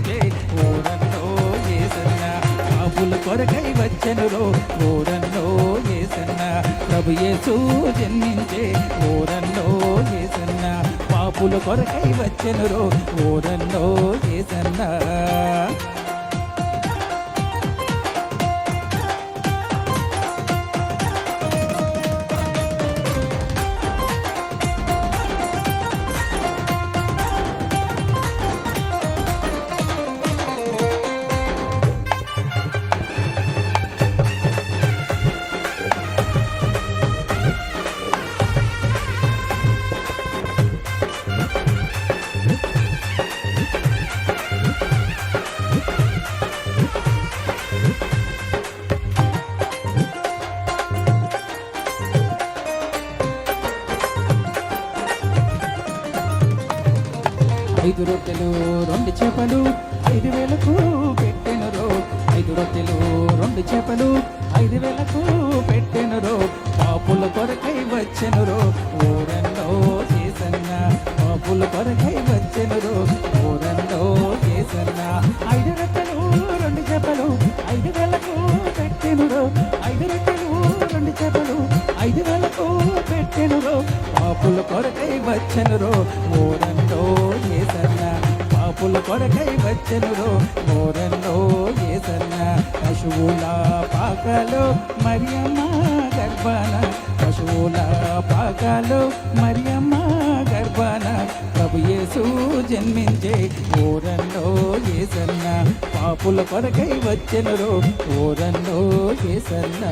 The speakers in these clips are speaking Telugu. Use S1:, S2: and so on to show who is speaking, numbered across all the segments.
S1: జన్మించే ఓరన్నో యేసన్న పాపుల కొరకై వచ్చెనురో ఓరన్నో యేసన్న ప్రభు యేసు జన్మించే ఓరన్నో యేసన్న పాపుల కొరకై వచ్చెనురో ఓరన్నో యేసన్న. ఐదు రొట్టెలు రెండు చేపలు 5,000కు పెట్టెనురో. 5 రొట్టెలు 2 చేపలు 5,000కు పెట్టెనురో. పాపుల కొరకై వచ్చెనురో ఓరన్నో యేసన్న పాపుల కొరకై వచ్చెనురో ఓరన్నో యేసన్న. 5 రొట్టెలు 2 చేపలు 5,000కు పెట్టెనురో. 5 రొట్టెలు 2 చేపలు 5,000కు పెట్టెనురో. పాపుల కొరకై వచ్చెనురో ఓరన్నో యేసన్న పాపుల కొరకై వచ్చెనురో ఓరన్నో యేసన్న. పశువుల పాకలో మరియమ్మ గర్భాన పశువుల పాకలో మరియమ్మ గర్భాన ప్రభు యేసు జన్మించే ఓరన్నో యేసన్న పాపుల కొరకై వచ్చెనురో ఓరన్నో యేసన్న.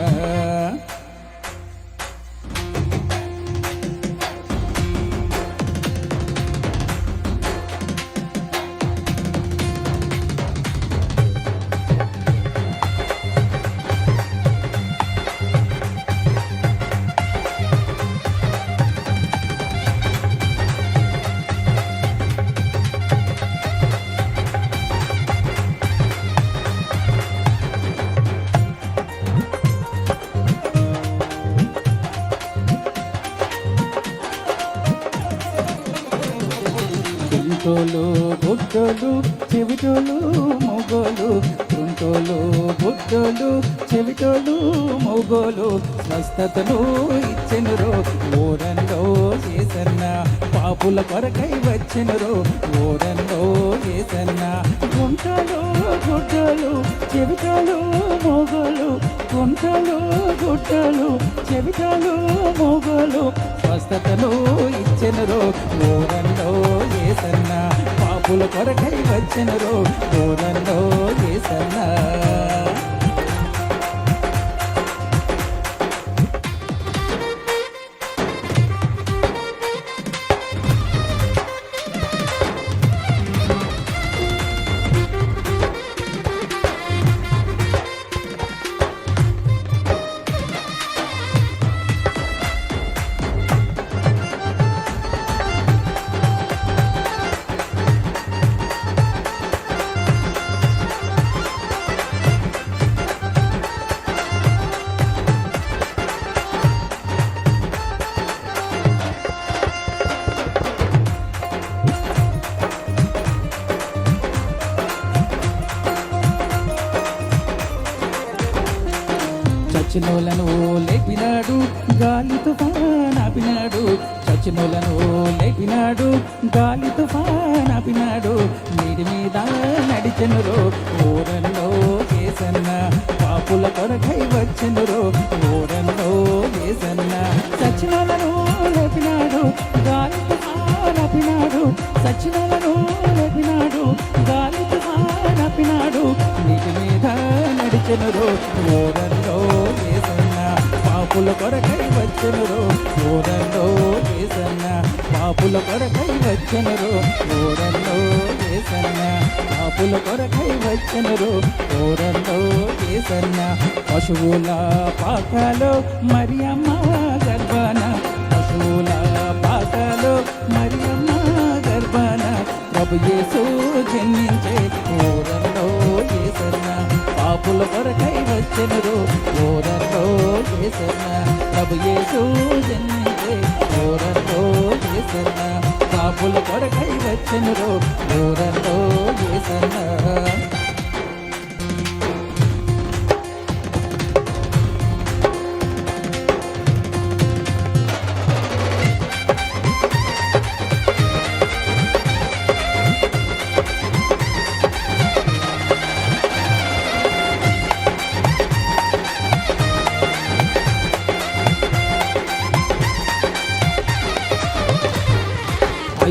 S1: తుంటోలు బుడ్డోలు చెవిటోలు మొగోలు తుంటోలు బుడ్డోలు చెవిటోలు మొగోలు స్వస్థతను ఇచ్చెనురో ఓరన్నో యేసన్న పాపుల కొరకై వచ్చెనురో ఓరన్నో యేసన్న. గుంటలు గుడ్డలు చెవిటోలు మొగోలు గుంటలు గుడ్డలు చెవిటోలు మొగోలు స్వస్థతను ఇచ్చెనురో ఓరన్నో యేసన్న పాపుల కొరకై వచ్చెనురో ఓరన్నో యేసన్న. చచ్చినోలను లేపినాడు గాలి తుఫాన్ ఆపినాడు. చచ్చినోలను లేపినాడు గాలి తుఫాన్ ఆపినాడు. నీటి మీద నడిచెనురో ఓరన్నో యేసన్న పాపుల కొరకై వచ్చెనురో ఓరన్నో యేసన్న. చచ్చినోలను లేపినాడు గాలి తుఫాన్ ఆపినాడు. చచ్చినోలను లేపినాడు గాలి తుఫాన్ ఆపినాడు. నీటి మీద నడిచెనురో ఓరన్నో యేసన్న పాపుల కొరకై వచ్చెనురో ఓరన్నో యేసన్న పాపుల కొరకై వచ్చెనురో ఓరన్నో యేసన్న పాపుల కొరకై వచ్చెనురో ఓరన్నో యేసన్న. పశువుల పాకలో మరియమ్మ గర్భాన పశువుల పాకలో మరియమ్మ గర్భాన ప్రభు యేసు జన్మించే ఓరన్నో యేసన్న పాపుల కొరకై వచ్చెనురో ఓరన్నో యేసన్న ప్రభు యేసు జన్మించే ఓరన్నో యేసన్న పాపుల కొరకై వచ్చెనురో ఊరల్లో ఏసన్నా